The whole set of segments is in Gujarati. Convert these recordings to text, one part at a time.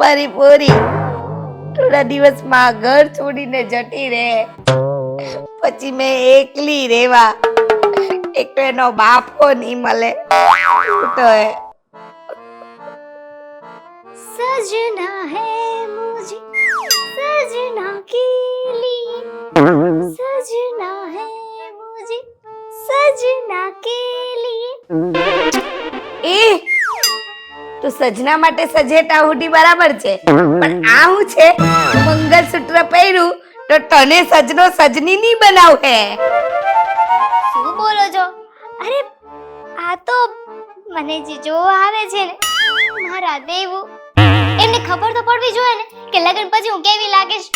મારી પોરી થોડા દિવસમાં ઘર છોડીને જતી રહે, પછી મેં એકલી રેવા, એક તો એનો બાપો નહીં મળે. તો सजना है मुझे सजना के लिए सजना है मुझे सजना के लिए. એ તું સજના માટે સજેટા હુડી બરાબર છે, પણ આ હું છે મંગળસૂત્ર પહેર્યું તો તને સજનો સજની નહીં બનાવ હે. શું બોલો છો? અરે આ તો મને જે જોવા આવે છે ને મારા દેવું, એમને ખબર તો પડવી જોઈએ ને કે લગન પછી હું કેવી લાગીશ.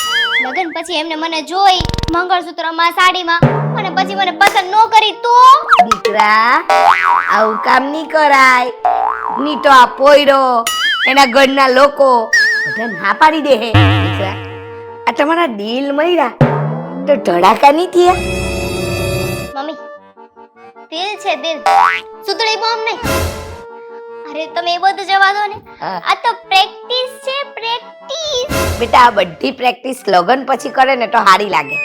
લગન પછી એમને મને જોઈ મંગળસૂત્રમાં સાડીમાં અને પછી મને પસંદ ન કરી તો દીકરા આવું કામ નહીં કરાય. ની તો આ પોયરો એના ઘરના લોકો બધા ના પાડી દે હે. દીકરા આ તમારા દિલ મળ્યા તો ધડાકા નહીં થયા. મમ્મી દિલ છે દિલ, સુતળી બોમ્બ નહીં. અરે તમે એ બધું જવા દો ને, આ તો પ્રેક્ટિસ છે પ્રેક્ટિસ. બેટા આ બધી પ્રેક્ટિસ લગન પછી કરે ને તો સારી લાગે,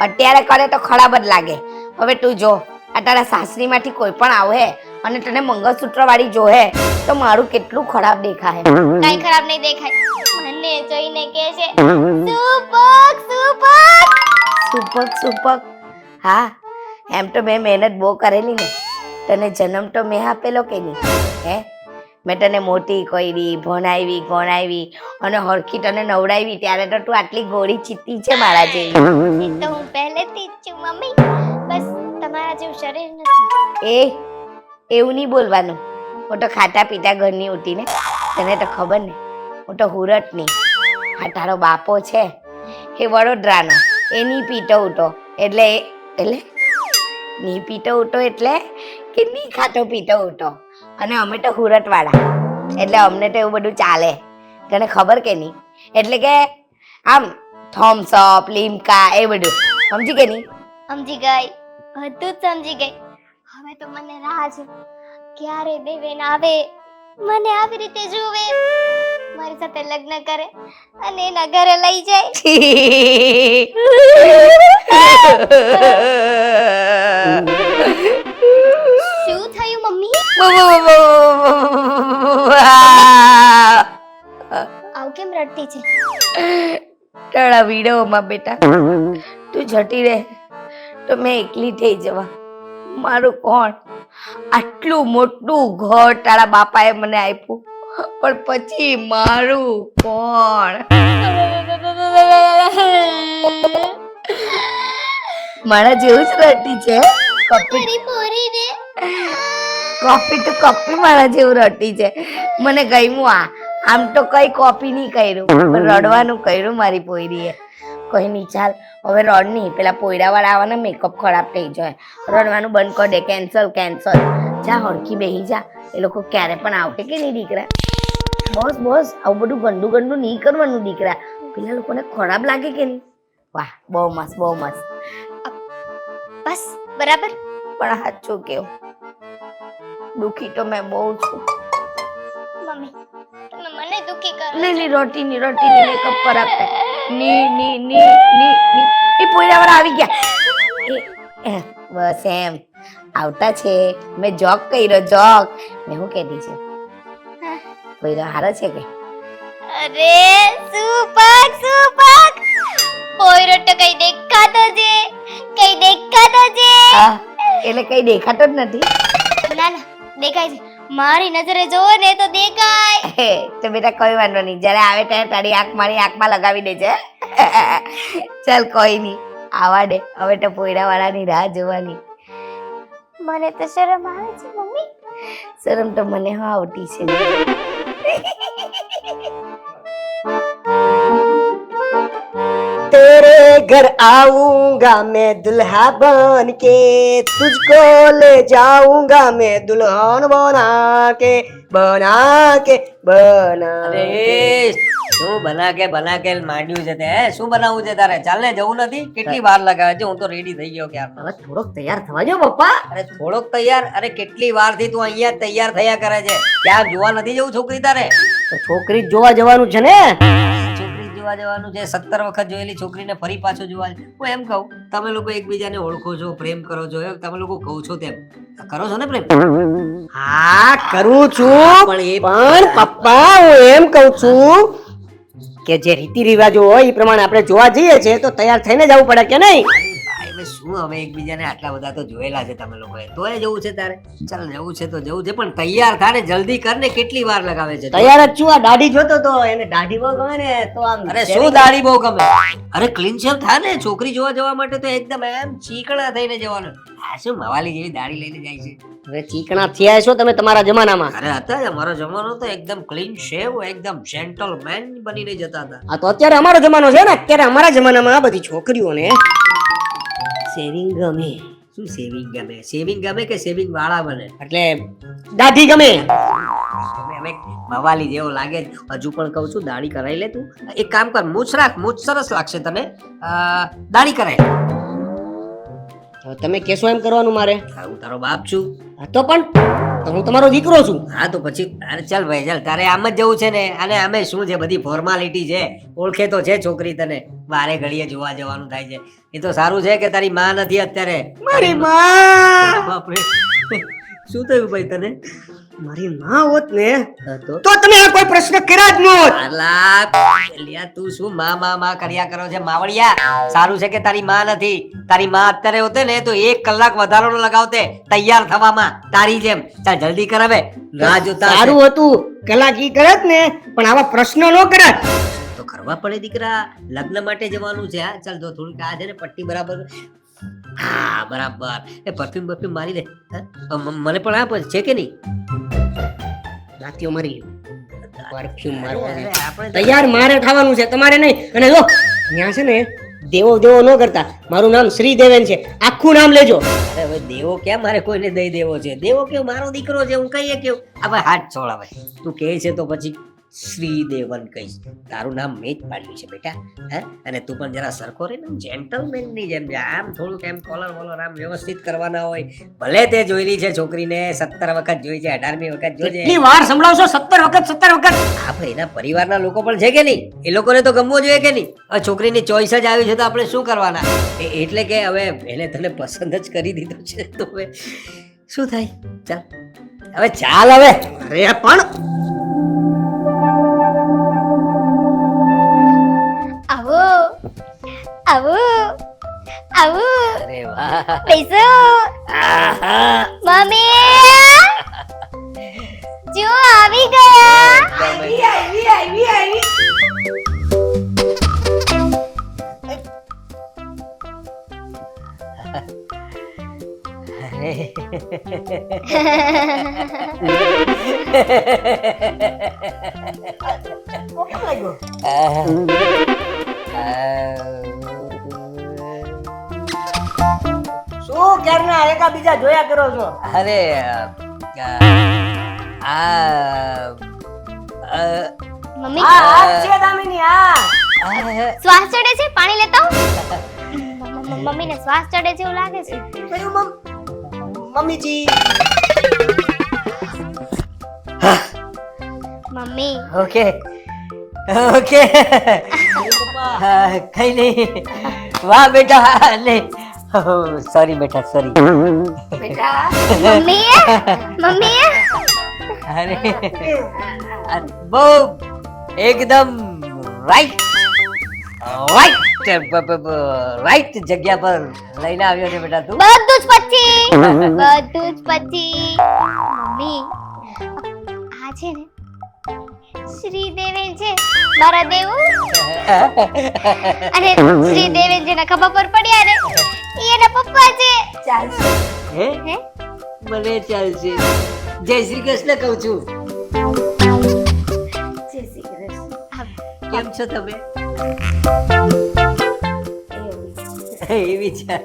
અત્યારે કરે તો ખરાબ જ લાગે. હવે તું જો આ તારા સાસરીમાંથી કોઈ પણ આવે અને તને મંગળસૂત્ર વાળી જોહે તો મારું કેટલું ખરાબ દેખાય. કાઈ ખરાબ નહીં દેખાય. મને જોઈને કહે છે સુપક સુપક. સુપક સુપક. હા એમ તો મેં મહેનત બહુ કરેલી ને, તને જન્મ તો મેં આપેલો કે નહીં હે? મેં તને મોટી કરી, ભણાવી ગણાવી અને હરખી તને નવડાવી, ત્યારે તો તું આટલી ગોળી ચીતી છે મારા જેવી. એ તો હું પહેલેથી જ છું મમ્મી, બસ તમારા જેવું શરીર નથી. એ એવું નહીં બોલવાનું. હું તો ખાતા પીતા ઘરની ઉઠી ને, તને તો ખબર ને હું તો હુરટની. આ તારો બાપો છે એ વડોદરાનો, એ નહીં પીતો ઉઠો એટલે નહીં પીતો ઉઠો એટલે કે નહીં ખાતો પીતો ઉઠો, અને અમે તો હુરટ વાળા એટલે અમને તો એવું બધું ચાલે. તને ખબર કે નહીં? એટલે કે આમ થમ્સ અપ, લીમકા એ બધું સમજી કે નહીં? સમજી ગઈ, બધું જ સમજી ગઈ. હવે તો મને રાહ છે ક્યારે દેવેન આવે, મને આવી રીતે જોવે, મારી સાથે લગ્ન કરે અને એના ઘરે લઈ જાય. શું થયું મમ્મી? આવું કેમ રડતી છે? તારા વિડીયોમાં બેટા તું જતી રહે તો મેં એકલી થઈ જવા. મારું કોણ? આટલું મોટું ઘર તારા બાપાએ મને આપ્યું, પણ પછી મારું કોણ? મારા જેવું જ રડતી છે. મારી પોરીને કોપી તો કોપી મારા જેવું રડતી છે. મને ગમ્યું આ. આમ તો કઈ કોપી નહીં કર્યું, પણ રડવાનું કર્યું મારી પોયરીએ. કઈ નહીં ચાલ હવે રડ નહીં, પેલા પોયરા વાળા આવવાના મેકઅપ ખરાબ થઈ જાય. રડવાનું બંધ કરી દે, કેન્સલ કેન્સલ. જા હરખી બેહી જા, એ લોકો ક્યારે પણ આવશે કે નહીં દીકરા? બસ બસ આવું બધું ગંદુ ગંદુ નહીં કરવાનું દીકરા, પેલા લોકોને ખરાબ લાગે કે નહીં? વાહ બહુ મસ્ત બહુ મસ્ત. બસ બરાબર. પણ સાચું કેવું દુખી તો મેં બહુ છું મમ્મી તમે મને દુખી કરો. નહીં રોટી ની મેકઅપ ખરાબ થાય. ની એ પોયરાવાળા આવી ગયા. બસ એમ આવતા છે. મેં જોક કર્યો જોક. મેં શું કહેતી છે? પોયરો હારો છે કે? અરે સુપક સુપક. પોયરો તો કઈ દેખાતો છે, કઈ દેખાતો છે. એટલે કઈ દેખાતો જ નથી. ના ના દેખાય છે, મારી નજરે જોવો ને તો દેખાય. તો બેટા કોઈ વાંધો નહીં, જ્યારે આવે ત્યારે તારી આંખ મારી આંખમાં લગાવી દેજે. ચાલ કોઈ નહીં, આવા દે. હવે તો પોયરા વાળાની રાહ જોવાની. મને તો શરમ આવે છે મમ્મી. શરમ તો મને આવતી છે. तेरे घर आऊंगा मैं दुल्हा बन के, तुझको ले जाऊंगा मैं दुल्हन बना के बना के बना અરે શું બના કે માંડ્યું છે તે? શું બનાવવું છે તારે? ચાલ ને જવું નથી? કેટલી વાર લગાવે છે? હું તો રેડી થઈ ગયો ક્યારનો. હવે થોડોક તૈયાર થવા જો પપ્પા. અરે થોડોક તૈયાર? અરે કેટલી વાર થી તું અહીંયા તૈયાર થયા કરે છે? ક્યાં જોવા નથી જવું છોકરી તારે? તો છોકરી જ જોવા જવાનું છે ને? છોકરી જોવા જવાનું છે. 17 વખત જોયેલી છોકરીને ફરી પાછું જોવા. હું એમ કહું, તમે લોકો એકબીજાને ઓળખો છો, પ્રેમ કરો છો, એ તમે લોકો કહો છો તેમ કરો છો ને પ્રેમ? હા કરું છું, પણ પપ્પા હું એમ કહું છું કે જે રીતિ રિવાજો હોય એ પ્રમાણે આપણે જોવા જઈએ છીએ તો તૈયાર થઈને જવું પડે કે નહીં? ભાઈ હવે શું, હવે એકબીજાને આટલા બધા તો જોયેલા છે તમે લોકોએ, તોય જવું છે તારે? ચાલ જવું છે તો જવું છે, પણ તૈયાર થા ને, જલ્દી કર ને. કેટલી વાર લગાવે છે? તૈયાર જ છું. આ દાઢી જોતો તો એને દાઢી બહુ ગમે ને તો આમ અરે શું દાઢી બહુ ગમે? અરે ક્લીન શેવ થા ને. છોકરી જોવા જવા માટે તો એકદમ એમ ચીકણા થઈને જવાનું. આ શું મવાલી જેવી દાઢી લઈને જાય છે? હવે ચીકણા થયા છો તમે તમારા જમાનામાં. અરે હતા જ, અમારો જમાનો તો એકદમ ક્લીન શેવ, એકદમ જેન્ટલમેન બનીને જતા હતા. આ તો અત્યારે અમારો જમાનો છે ને. અત્યારે અમારા જમાનામાં આ બધી છોકરીઓને સેવિંગ ગમે. શું સેવિંગ ગમે? સેવિંગ ગમે કે સેવિંગ વાળા બને? એટલે દાઢી ગમે. હવે મવાલી જેવો લાગે છે. હજુ પણ કહું છું, દાઢી કરાવી લે તું. એક કામ કર, મૂછ રાખ, મૂછ સરસ લાગશે તને. દાઢી કરાય. હવે તમે કેશો એમ કરવાનું મારે? હું તારો બાપ છું. હા તો પણ તો હું તમારો દીકરો છું. હા તો પછી અરે ચાલ ભાઈ ચાલ, તારે આમ જ જવું છે ને. અને આમે શું છે, બધી ફોર્માલિટી છે. ઓળખે તો છે છોકરી તને, વારે ઘડીએ જોવા જવાનું થાય છે. એ તો સારું છે કે તારી માં નથી અત્યારે. મારી માં. બાપરે, શું થયું ભાઈ તને? મારી માં હોત ને તો તો તમે આ કોઈ પ્રશ્ન કર્યા જ ન હોત. અલા લ્યા, તું શું માં કર્યા કરો છે માવડિયા? સારું છે કે તારી માં નથી. તારી માં અત્યારે હોતે ને તો 1 કલાક વધારો ન લગાવતે તૈયાર થવામાં, તારી જેમ. ચાલ જલ્દી કર હવે, રાહ જોતા હશે. સારું હતું કલાક ઈ કરત ને, પણ આવા પ્રશ્નો ન કરત. તો કરવા પડે દીકરા, લગ્ન માટે જવાનું છે. હા ચાલ, જો થોડીક આ છે ને પટ્ટી બરાબર. હા બરાબર. એ પરફ્યુમ મારી દે. મને પણ આપ, છે કે નહીં? નાતીઓ મારી પરફ્યુમ મારવાની. આપણે તૈયાર મારે થવાનું છે, તમારે નહીં. અને જો ત્યાં છે ને દેવો ન કરતા. મારું નામ શ્રી દેવેન છે, આખું નામ લેજો. અરે હવે દેવો કેમ મારે કોઈને દઈ દેવો છે? દેવો કેવું, મારો દીકરો છે, હું કહીએ કેવું? હવે હાથ છોડ. હવે તું કહે છે તો પછી શ્રીદેવન કહીશ. તારું નામ મેં જ પાડ્યું છે બેટા. હે, અને તું પણ જરા સરખો રે ને, જેન્ટલમેન ની જેમ. આમ થોડુંક એમ કોલર વોલર આમ વ્યવસ્થિત કરવાના હોય. ભલે તે જોયેલી છે છોકરીને, 17 વખત જોઈ છે, 18મી વખત જોઈ છે. કેટલી વાર સંભળાવશો? 17 વખત. આપણે એના પરિવારના લોકો પણ છે કે નહીં? એ લોકોને તો ગમવો જોઈએ કે નહીં? હવે છોકરીની ચોઈસ જ આવી છે તો આપણે શું કરવાના? એટલે કે હવે એને તને પસંદ જ કરી દીધો છે તો હવે શું થાય? ચાલ હવે, ચાલ હવે. અરે પણ આવો આવો આવો, અરે વાહ. બેસો. મમ્મી જો આવી ગયા. શું ક્યારના એકા બીજા જોયા કરો છો? અરે મમ્મી આ છે દામિની. આ શ્વાસ ચડે છે, પાણી લેતા આવું. મમ્મીને શ્વાસ ચડે છે એવું લાગે છે. કયું મમ્મીજી? મમ્મી ઓકે કઈ નહીં. વાહ બેટા. નહીં, સોરી બેટા, સોરી. મમ્મી મમ્મી અરે બહુ એકદમ રાઈટ જગ્યા પર લઈને આવ્યો છે બેટા તું. બધું જ પછી મમ્મી આ છે ને શ્રી દેવેન છે, મારા દેવું. અને શ્રી દેવેન જેના ખભા પર પડ્યા ને ઈ એના પપ્પા છે. હે? હે? મને ચાલશે. જય શ્રી કૃષ્ણ કહું છું. કેમ છો તમે? એવી છે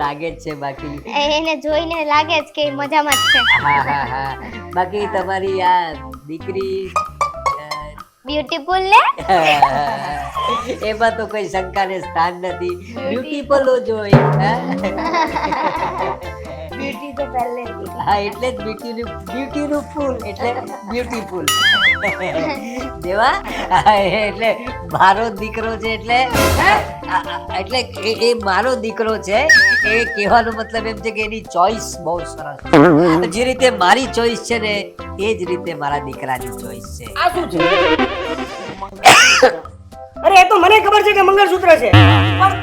લાગે જ છે. બાકી એને જોઈને લાગે જ કે મજામાં જ છે. હા. બાકી તમારી આ દીકરી બ્યુટીફુલ ને? એમાં તો કોઈ શંકાને સ્થાન નથી. બ્યુટીફુલ જ હોય. બ્યુટી તો પહેલેથી. હા એટલે જ બ્યુટીનું ફૂલ એટલે બ્યુટીફુલ. દેવા એટલે મારો દીકરો છે એટલે એટલે એ મારો દીકરો છે એ કહેવાનો મતલબ એમ છે કે એની ચોઈસ બહુ સરસ છે. જે રીતે મારી ચોઈસ છે ને એ જ રીતે મારા દીકરાની ચોઈસ છે. આ શું છે? અરે એ તો મને ખબર છે કે મંગળસૂત્ર છે, પણ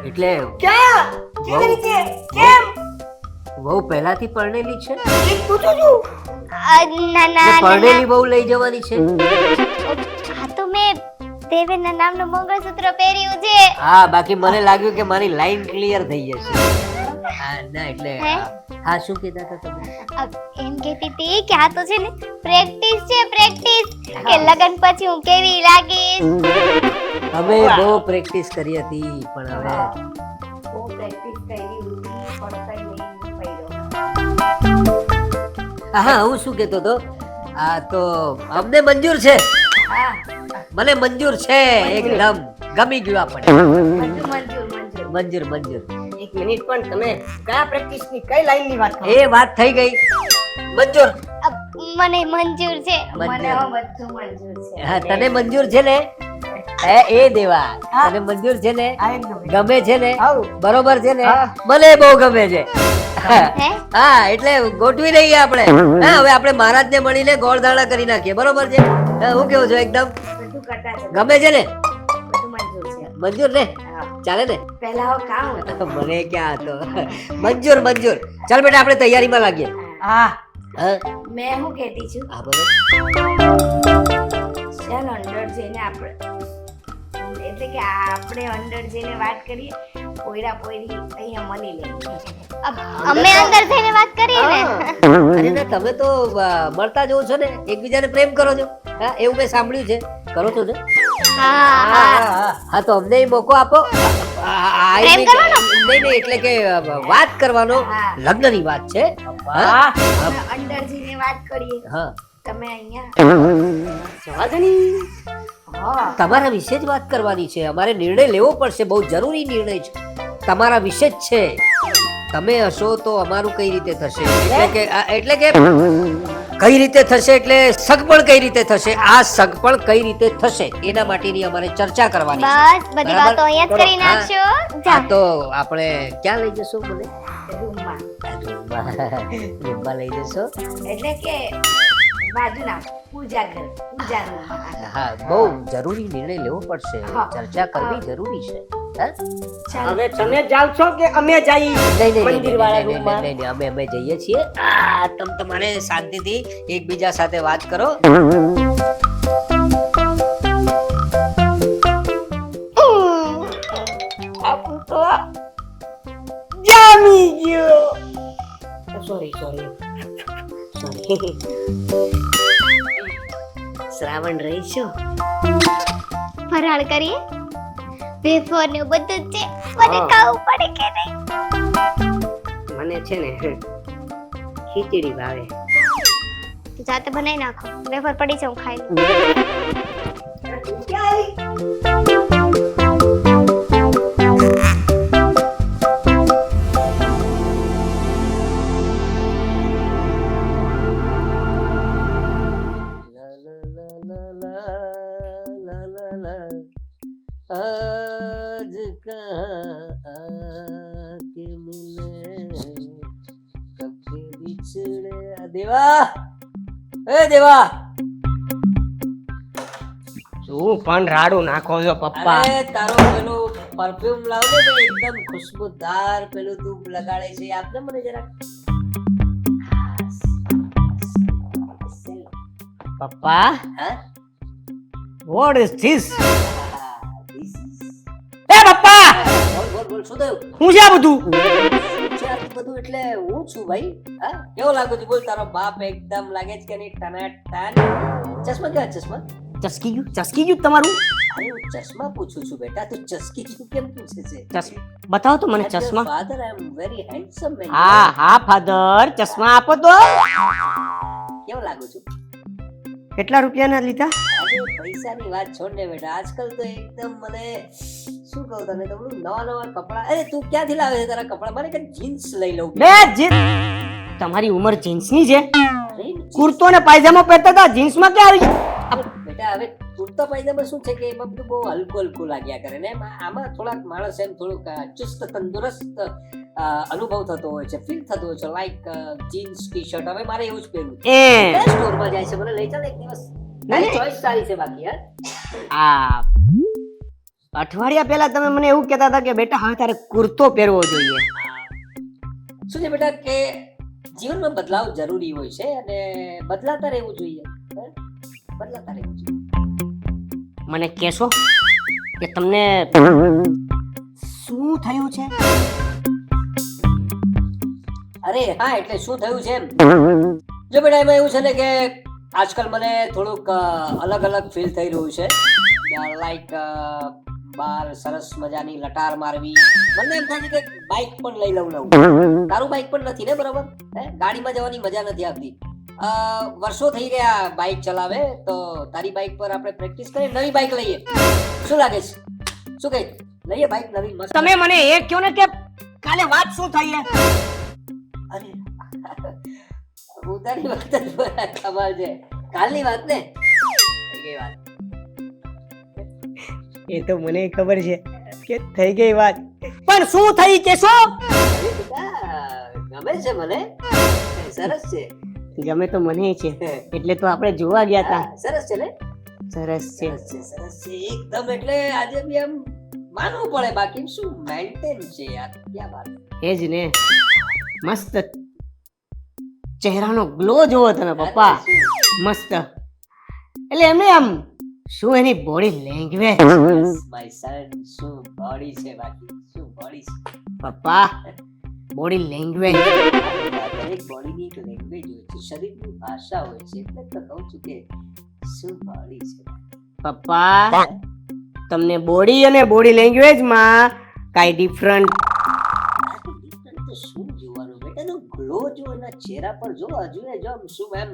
એટલે ક્યાં કેવી રીતે કેમ બહુ પહેલાથી પરણેલી છે ને? એ પૂછું છું. ના ના ના પરણેલી બહુ લઈ જવાની છે. આ તો મેં દેવેનના નામનું મંગળસૂત્ર પહેર્યું છે. હા બાકી મને લાગ્યું કે મારી લાઈન ક્લિયર થઈ જશે. હા ના એટલે હે? હા શું કહેતા હતા તમે? એમ કહેતી હતી કે આ તો છે ને પ્રેક્ટિસ છે, પ્રેક્ટિસ કે લગન પછી હું કેવી લાગીશ. અમે બહુ પ્રેક્ટિસ કરી હતી પણ હવે બહુ પ્રેક્ટિસ કરી હતી પણ કઈ નહીં પડ્યો. હા હું શું કહેતો હતો આ તો અમને મંજૂર છે. હા મને મંજૂર છે એકદમ ગમી ગયું આપણને. બધું મંજૂર મંજૂર. મંજૂર મંજૂર. એક મિનિટ, પણ તમે કયા પ્રેક્ટિસ ની કઈ લાઈન ની વાત કરો? એ વાત થઈ ગઈ મંજૂર. મને મંજૂર છે. મને હવે બધું મંજૂર છે. હા તને મંજૂર છે ને? એ દેવા તને મંજૂર છે ને? હા, એકદમ. ગમે છે ને? હાઉ. બરોબર છે ને? હા. મને બહુ ગમે છે. હે હા એટલે ગોઠવી દઈએ આપણે. હા હવે આપણે મહારાજ ને મળીને ગોળધાણા કરી નાખીએ. બરોબર છે? હા, હું કેવું છું એકદમ બધું કરતા છે. ગમે છે ને? બધું મંજૂર છે. મંજૂર ને? હા. ચાલે ને? પહેલા હવે કામ હતું. મને ક્યાં હતો મંજૂર મંજૂર. ચાલ બેટા આપણે તૈયારીમાં લાગીએ. હા હા મેં શું કહેતી છું હા બોલો. ચાલ અંદર જઈને આપણે એટલે કે આપણે અંદર જઈને વાત કરીએ, પોયરા પોયરી અહીંયા મળી લે. અમે અંદર થઈને વાત કરીએ ને. અરે ના તમે તો મળતા જ હોવ છો ને, એકબીજાને પ્રેમ કરો છો. હા એવું મેં સાંભળ્યું છે. કરો છો ને? હા હા હા તો અમને મોકો આપો. પ્રેમ કરવાનો? નહીં નહીં એટલે કે વાત કરવાનો. હા. લગ્નની વાત છે. હા આપણે અંદર જઈને વાત કરીએ. હા તમે અહીંયા જવા દે ની. હા તમારા વિશે જ વાત કરવાની છે. અમારે નિર્ણય લેવો પડશે. બહુ જરૂરી નિર્ણય છે. તમારા વિશે જ છે. તમે હશો તો અમારું કઈ રીતે થશે? એટલે કે કઈ રીતે થશે એટલે સગપણ કઈ રીતે થશે, આ સગપણ કઈ રીતે થશે એના માટેની અમારે ચર્ચા કરવાની છે. બસ બધી બરાબર? વાતો અહીંયા જ કરી હા. નાખશો. હા જા તો આપણે ક્યાં લઈ જશો મને? રૂમમાં રૂમમાં લઈ જશો? એટલે કે બાજુના પૂજા ઘર પૂજા રૂમમાં. હા બહુ જરૂરી નિર્ણય લેવો પડશે. હા. ચર્ચા કરવી જરૂરી છે. હા? ચાલો. હવે તમે જાવ છો કે અમે જઈએ નહીં, નહીં, નહીં, મંદિર વાળા નહીં, રૂમમાં? નહીં, નહીં, અમે જઈએ છીએ. તમે તમારે શાંતિથી એકબીજા સાથે વાત કરો. આપણું તો જામી ગયો. સોરી શ્રાવણ રહી છો? ફરાળ કરીએ. વેફર ને બધું જ છે. મને હા. ખાવું પડે કે નહીં? મને છે ને ખીચડી ભાવે. જાતે બનાવી નાખો. વેફર પડી છે હું ખાઈ લઉં. आज कहाँ आके मिले कभी बिछड़े. દેવા એ દેવા શું પણ રાડું નાખો છો પપ્પા? અરે તારો પેલું પરફ્યુમ લાવ ને ભાઈ, એકદમ ખુશબુદાર પેલું તું લગાડે છે એ આપને મને જરા. પપ્પા હા what is this? this is- એ પપ્પા બોલ બોલ શું થયું? હું છે આ બધું? શું છે આ બધું? એટલે હું છું ભાઈ. હા કેવો લાગુ છું? બોલ તારો બાપ એકદમ લાગે છે કે નહીં? ટનાટન. ચશ્મા ક્યાં ચશ્મા? ચસકી ગયું તમારું? અરે હું ચશ્મા પૂછું છું બેટા, તું ચસકી તું કેમ પૂછે છે? બતાવો તો મને ચશ્મા. Father I am very handsome man. હા ફાધર ચશ્મા આપો તો. કેવો લાગુ છું? કેટલા રૂપિયાના લીધા? અરે પૈસાની વાત છોડ ને બેટા, આજકાલ તો એકદમ મને શું કહું તને, તો બધું નવા કપડા. અરે તું ક્યાંથી લાવે છે તારા કપડા? મને કઈ જીન્સ લઈ લઉં. બે તમારી ઉંમર જીન્સની છે? અરે કુર્તો ને પાયજામો પહેરતા હતા, જીન્સમાં ક્યાં આવી? બેટા હવે કુર્તા પાયજામા શું છે કે એમાં બધું બહુ હલકું હલકું લાગ્યા કરે ને આમાં થોડાક માણસ એમ થોડુંક ચુસ્ત તંદુરસ્ત અનુભવ થતો હોય છે, ફીલ થતો હોય છે, લાઈક જીન્સ ટી શર્ટ. હવે મારે એવું જ પહેરવું છે. સ્ટોરમાં જાય છે, મને લઈ ચાલ એક દિવસ. તારી ચોઈસ સારી છે બાકી. આ અઠવાડિયા પહેલા તમે મને એવું કહેતા હતા કે બેટા હવે તારે કુર્તો પહેરવો જોઈએ. શું છે બેટા કે જીવનમાં બદલાવ જરૂરી હોય છે અને બદલાતા રહેવું જોઈએ. બદલાતા રહેવું જોઈએ. મને કહેશો કે તમને શું થયું છે? અરે હા, એટલે શું થયું છે એમ જો બેટા, એમાં એવું છે ને કે આજકાલ મને થોડુંક અલગ અલગ ફીલ થઈ રહ્યું છે. લાઈક બાર સરસ મજાની લટાર મારવી. મને એમ થાય છે કે બાઇક પણ લઈ લઉં નવું. તારું બાઇક પણ નથી ને, બરાબર? ગાડીમાં જવાની મજા નથી આવતી. વર્ષો થઈ ગયા બાઇક ચલાવે, તો તારી બાઇક પર આપણે પ્રેક્ટિસ કરીએ, નવી બાઇક લઈએ. શું લાગે છે? શું કહે? લઈએ બાઇક નવી મસ્ત. તમે મને એ કહો ને કે કાલે વાત શું થઈ? અરે ઉતારી વાત જ કમાલ છે. કાલની વાત ને થઈ ગઈ વાત. એ તો મને ખબર છે કે થઈ ગઈ વાત, પણ શું થઈ કેશો? ગમે છે મને, સરસ છે. ગમે તો મને છે, એટલે તો આપણે જોવા ગયા હતા. સરસ છે ને? સરસ છે. સરસ છે એકદમ. એટલે આજે બી આમ માનવું પડે, બાકી શું મેન્ટેન છે યાર. ક્યાં વાત. એ જ ને, મસ્ત ચહેરાનો ગ્લો જોવો તમે પપ્પા, મસ્ત. એટલે એમને આમ શું એની બોડી લેંગ્વેજ, માય સન, શું બોડી છે બાકી, શું બોડી છે પપ્પા, બોડી લેંગ્વેજ. દરેક બોડીની એક લેંગ્વેજ હોય છે, શરીરની ભાષા હોય છે. એટલે તો કહું છું કે શું બોડી છે પપ્પા. તમને બોડી અને બોડી લેંગ્વેજમાં કાઈ ડિફરન્ટ? તો શું જોવાનું બેટા, એનો ગ્લો જો એના ચહેરા પર જો, હજુ એ જો શું એમ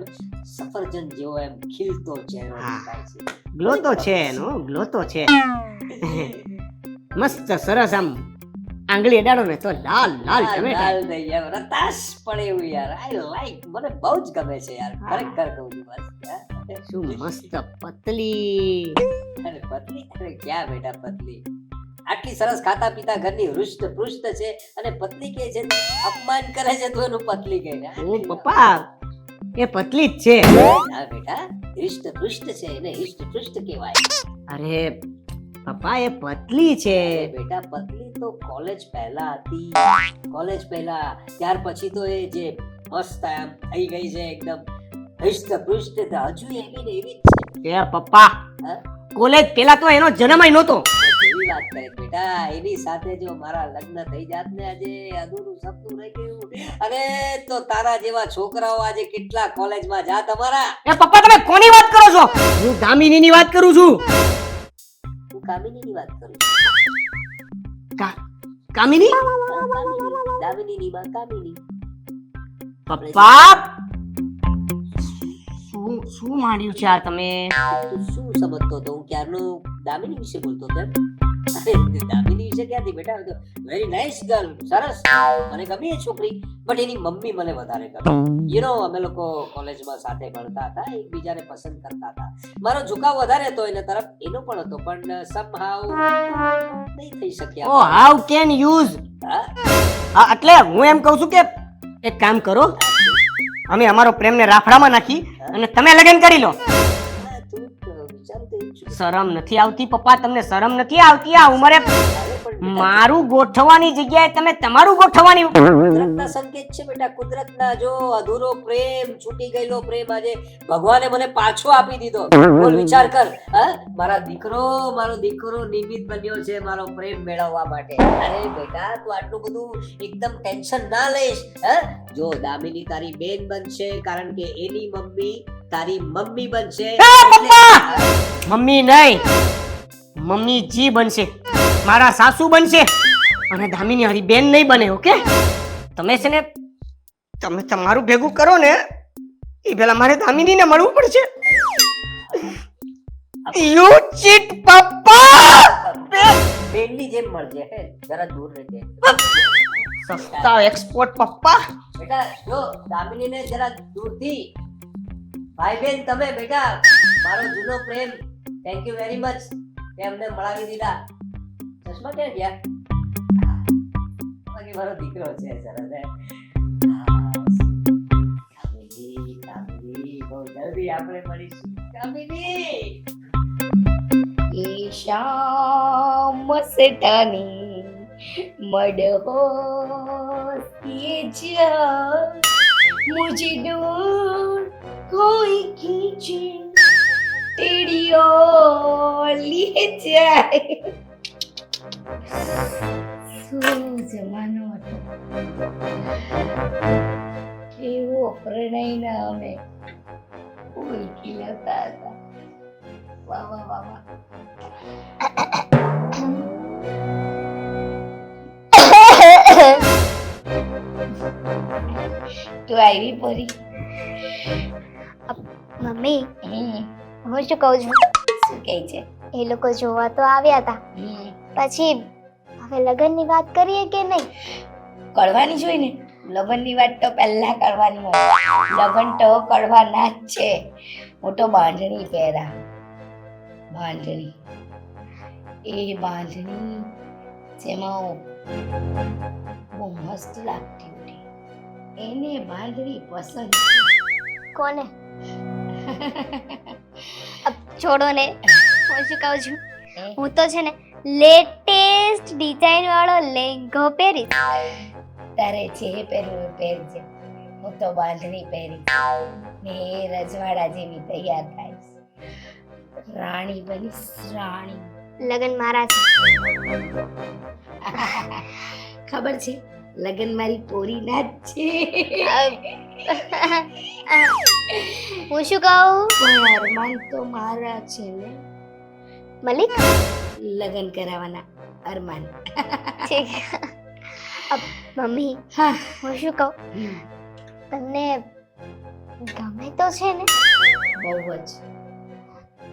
સફરજન જેવો એમ ખીલતો ચહેરો દેખાય છે. ગ્લો તો છે એનો, ગ્લો તો છે. મસ્ત સરસ, આમ આંગળી અડાડો ને તો લાલ લાલ ટમેટા. લાલ થઈ ગયા, રતાશ પડે એવું યાર. આઈ લાઈક, મને બહુ જ ગમે છે યાર, ખરેખર કહું છું. બસ શું મસ્ત પતલી. અરે પતલી, અરે ક્યાં બેટા પતલી. આટલી સરસ ખાતા પીતા ઘરની હૃષ્ટ પૃષ્ઠ છે અને પતલી કહે છે, અપમાન કરે છે તો એનું પતલી કહે છે. ઓ પપ્પા, એ પતલી જ છે. હા બેટા, હૃષ્ટ પૃષ્ઠ છે, એને હૃષ્ટ પૃષ્ઠ કહેવાય. અરે પપ્પા, એ પતલી છે. બેટા પતલી તો કોલેજ પહેલા હતી, કોલેજ પહેલા. ત્યાર પછી તો એ જે મસ્ત આમ થઈ ગઈ છે એકદમ હૃષ્ટ પૃષ્ઠ. હજુ એવી ને એવી જ છે. એ પપ્પા, હા? કોલેજ પેલા તો એનો જન્મ ય નહોતો. એવી વાત કરે બેટા, એની સાથે જો મારા લગ્ન થઈ જાત ને આજે અધૂરું સપનું રહી ગયું. અને તો તારા જેવા છોકરાઓ આજે કેટલા કોલેજમાં જા તમારા. એ પપ્પા, તમે કોની વાત કરો છો? હું દામિનીની વાત કરું છું. હું કામિનીની વાત કરું. કામિની? દામિનીની માં કામિની. પપ્પા, શું માંડ્યું છે આ તમે? તું શું સમજતો હતો? હું ક્યારનું દામિની વિશે બોલતો હતો એમ? અરે દામિની વિશે ક્યાંથી બેટા, વેરી નાઇસ ગર્લ, સરસ, મને ગમી એ છોકરી. બટ એની મમ્મી મને વધારે ગમે. યુ નો, અમે લોકો કોલેજમાં સાથે ભણતા હતા, એકબીજાને પસંદ કરતા હતા. મારો ઝુકાવ વધારે હતો એના તરફ, એનો પણ હતો, પણ સમહાવ નહીં થઈ શક્યા. ઓ હાઉ કેન યુઝ? એટલે હું એમ કહું છું કે એક કામ કરો, અમે અમારો પ્રેમને રાફડામાં નાખી અને તમે લગ્ન કરી લો. શરમ નથી આવતી પપ્પા? તમને શરમ નથી આવતી આ ઉંમરે મારું ગોઠવવાની જગ્યાએ તમે તમારું ગોઠવવાની? કુદરતના સંકેત છે બેટા, કુદરતના. જો અધૂરો પ્રેમ, છૂટી ગયેલો પ્રેમ આજે ભગવાને મને પાછો આપી દીધો. બોલ, વિચાર કર. મારો દીકરો નિમિત્ત બન્યો છે મારો પ્રેમ મેળવવા માટે. અરે બેટા, તું આટલું બધું એકદમ ટેન્શન ના લઈશ. જો દામિની તારી બેન બનશે, કારણ કે એની મમ્મી તારી મમ્મી બનશે. મમ્મી નહીં, મમ્મી જી બનશે, મારા સાસુ બનશે, અને દામિની હારી બેન નહીં બને. ઓકે? તમે છે ને, તમે તમારું ભેગું કરો ને એ પેલા મારે દામિનીને મળવું પડશે. યુ ચીટ પપ્પા. બેનની જેમ મળજે હે, જરા દૂર રહેજે. સસ્તા એક્સપોર્ટ પપ્પા. બેટા જો દામિનીને જરા દૂરથી. ભાઈ બેન તમે બેટા મારો જૂનો પ્રેમ, થેન્ક યુ વેરી મચ તે અમને મળાવી દીધા. ચશ્મા ક્યાં ગયા? બાકી મારો દીકરો છે સરસ હે. કામિની કામિની બહુ જલ્દી આપણે મળીશું કામિની. ये शाम मस्तानी मदहोश ये जा मुझे दूर कोई खींचे तेरी ओर ले जाए. શું જમાનો હતો એવો પ્રણયના અમે ફૂલ ખીલવતા હતા. વાહ વાહ વાહ વાહ. તું આવી પરી? મમ્મી હમ, હું શું કહું છું, શું કહે છે? એ લોકો જોવા તો આવ્યા હતા, હમ, પછી હવે લગ્નની વાત કરીએ કે નહીં? કરવાની જોઈ ને. લગ્નની વાત તો પહેલા કરવાની હોય. લગ્ન તો કરવાના જ છે. હું તો બાંધણી પહેરા. બાંધણી, એ બાંધણી જેમાં બહુ મસ્ત લાગતી હતી. એને બાંધણી પસંદ છે. કોને? અબ છોડો ને, હું શું કહું છું, હું તો છે ને લેટેસ્ટ ડિઝાઇન વાળો લેંઘો પહેરીશ. તારે જે પહેરવું એ પહેરજે. હું તો બાંધણી પહેરી ને એ રજવાડા જેવી તૈયાર થાઈશ. રાણી બનીશ, રાણી. લગ્ન મારા છે. ખબર છે, લગ્ન મારી પોરીના જ છે. હું શું કહું, પણ અરમાન તો મારા છે ને. મલિક લગ્ન કરાવવાના અરમાન. ઠીક. અબ મમ્મી હા, હું શું કહું, તમને ગમે તો છે ને? બહુ જ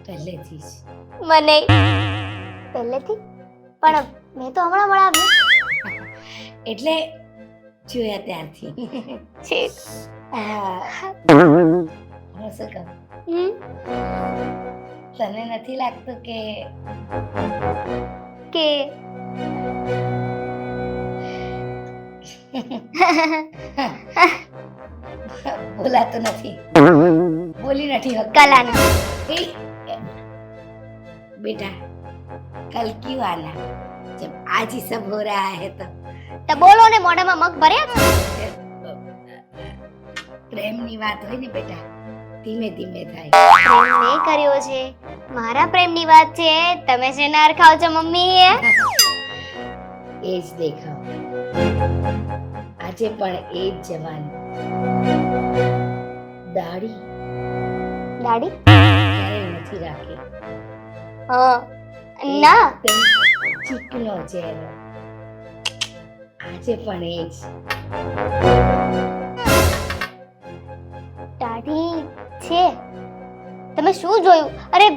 પહેલેથી જ. મને પહેલેથી, પણ મેં તો હમણાં મળાવ્યું. એટલે જોયા ત્યારથી. ઠીક. હા, હું શું કહું, હમ? તને નથી લાગતું કે કે બોલાતું નથી, બોલી નથી શકતી. કલાના बेटा कल क्यों आना जब आज ही सब हो रहा है તો બોલો ને, મોઢામાં મગ ભર્યા છે? પ્રેમની વાત હોય ને બેટા, ધીમે ધીમે થાય. પ્રેમ મેં કર્યો છે, મારા પ્રેમની વાત છે. તમે છે નાર ખાવ છો મમ્મી? એ જ દેખાવ. આજે પણ એ જ જવાન. દાઢી દાડી? ક્યારેય નથી રાખી. હા ના, એકદમ ચીકનો ચહેરો. આજે પણ એ જ. દાઢી છે. તમે શું જોયું? અરે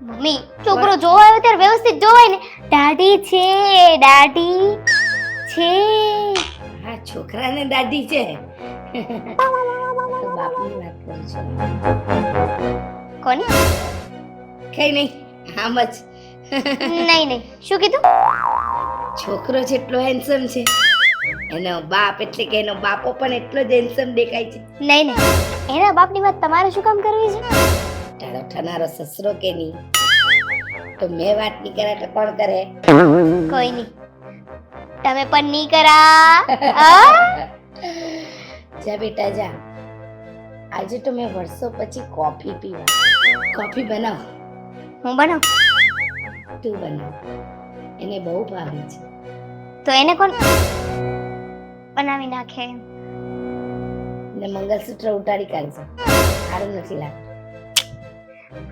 મમ્મી, છોકરો જોવા આવે ત્યારે વ્યવસ્થિત જોવાય ને. દાઢી છે, દાઢી છે. હા, છોકરાને દાઢી છે. તો બાપની વાત કરું છું. કોની? કઈ નહીં, આમ જ. નહીં નહીં, શું કીધું? છોકરો જેટલો હેન્ડસમ છે, એનો બાપ એટલે કે એનો બાપો પણ એટલો જ હેન્ડસમ દેખાય છે. નહીં નહીં, એના બાપની વાત તમારે શું કામ કરવી છે? તારો થનારો સસરો કે નહીં, તો મેં વાત નહીં કરે તો કોણ કરે? કોઈ નહીં, તમે પણ નહીં કરા. આ? જા બેટા જા. આજે તો મેં વર્ષો પછી કોફી પીવા. કોફી બનાવ. હું બનાવું? તું બનાવ. એને બહુ ભાવે છે. તો એને કોણ બનાવી નાખે? ને મંગલસૂત્ર ઉતારી કાઢજો, સારું નથી લાગતું.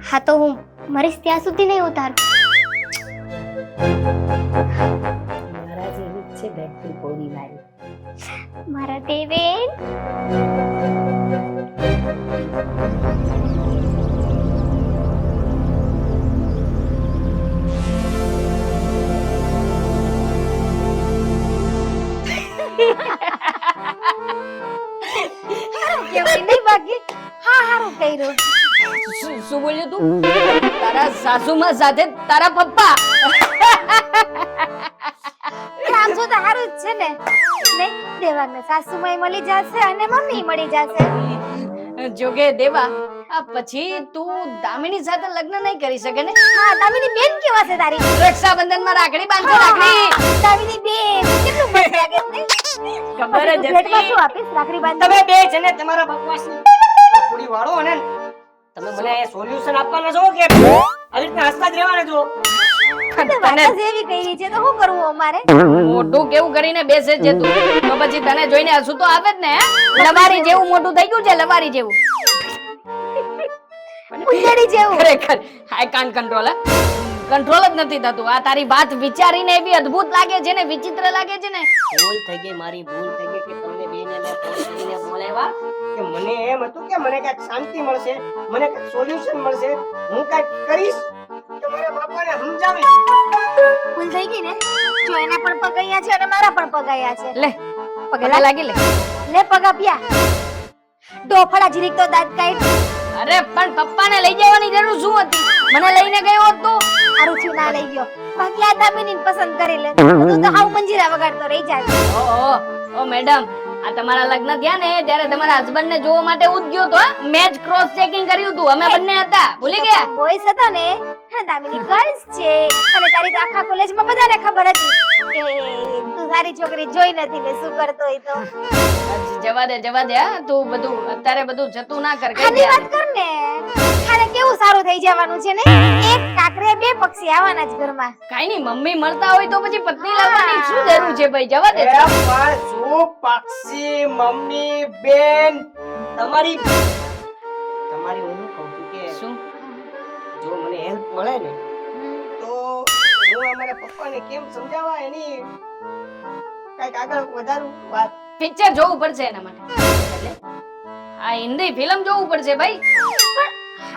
હા તો હું મરીશ ત્યાં સુધી નહીં ઉતારું. મારા જેવી જ છે બેઠી પોરી મારી. મારા દેવેન. સાસુમાં સાથે તારા પપ્પા. આમ જો તો સારું જ છે ને નહીં દેવાંગને સાસુમાઈ મળી જશે અને મમ્મી મળી જશે. જોકે દેવા આ પછી તું દામિની સાથે લગ્ન નહીં કરી શકે ને. હા દામિની બેન કેવા છે તારી? રક્ષાબંધનમાં રાખડી બાંધો. રાખડી દામિની બેન કેટલું મસ્ત લાગે છે. ખબર જ ભેટમાં હતી. શું આપીશ? રાખડી બાંધી. તમે બે છે ને તમારા બકવાસની પૂરી વાળો અને તમે મને સોલ્યુશન આપવાના છો કે આવી રીતના હસતા જ રહેવાના છો? તને વાત જ એવી કરી છે તો શું કરવું અમારે? મોટું કેવું કરીને બેસે છે તું, તો પછી તને જોઈને હસું તો આવે જ ને. હે? લવારી જેવું મોટું થઈ ગયું છે, લવારી જેવું. ઉંદરડી જેવું. ખરેખર આઈ કાન્ટ કંટ્રોલ. કંટ્રોલ જ નથી થતું. આ તારી વાત વિચારીને એવી અદ્ભુત લાગે છે ને, વિચિત્ર લાગે છે ને. ભૂલ થઈ ગઈ, મારી ભૂલ થઈ ગઈ કે તમને બેને મેં ફોન કરીને બોલાવ્યા કે મને એમ હતું કે મને કઈક શાંતિ મળશે, મને કઈક સોલ્યુશન મળશે, હું કઈક કરીશ તો મારા બાપાને સમજાવીશ. ભૂલ થઈ ગઈ ને? જો એના પણ પગ અહીંયા છે અને મારા પણ પગ અહીંયા છે. લે પગે લાગી લે. લે પગ આપ્યા. ડોફળા જીરીક તો દાંત કાઢ. અરે પણ પપ્પાને લઈ જવાની જરૂર શું હતી? મને લઈને ગયો હોત તો. આરું થયું ના લઈ ગયો. બાકી આ દામિનીને પસંદ કરી લે. તું તો હાવ મંજીરા વગાડતો રહી જાય. ઓ મેડમ, આ તમારા લગ્ન થયા ને ત્યારે તમારા હસબન્ડ ને જોવા માટે હું જ ગયો તો. મેચ ક્રોસ ચેકિંગ કર્યું હતું, અમે બંને હતા. ભૂલી ગયા? બોયસ હતા ને હા દામિની ગર્લ્સ છે અને તારી તો આખા કોલેજમાં બધાને ખબર હતી કે તું સારી છોકરી જોઈ નથી ને શું કરતો હોય તો. જવા દે હા. તું બધું અત્યારે બધું જતું ના કર. ખાલી વાત કર ને. ખાને કેવું સારું થઈ જવાનું છે ને. એક કાકરે બે પક્ષી આવવાના જ ઘરમાં. કાઈ નહીં, મમ્મી મળતા હોય તો પછી પત્ની લાવવાની શું જરૂર છે ભાઈ? જવા દે. એ પણ શું પક્ષી, મમ્મી, બેન, તમારી હું કહું છું કે શું? જો મને હેલ્પ મળે ને તો હું અમારા પપ્પાને કેમ સમજાવવા એની કઈક આગળ વધારું વાત. પિક્ચર જોવું પડશે એના માટે. આ હિન્દી ફિલ્મ જોવું પડશે ભાઈ.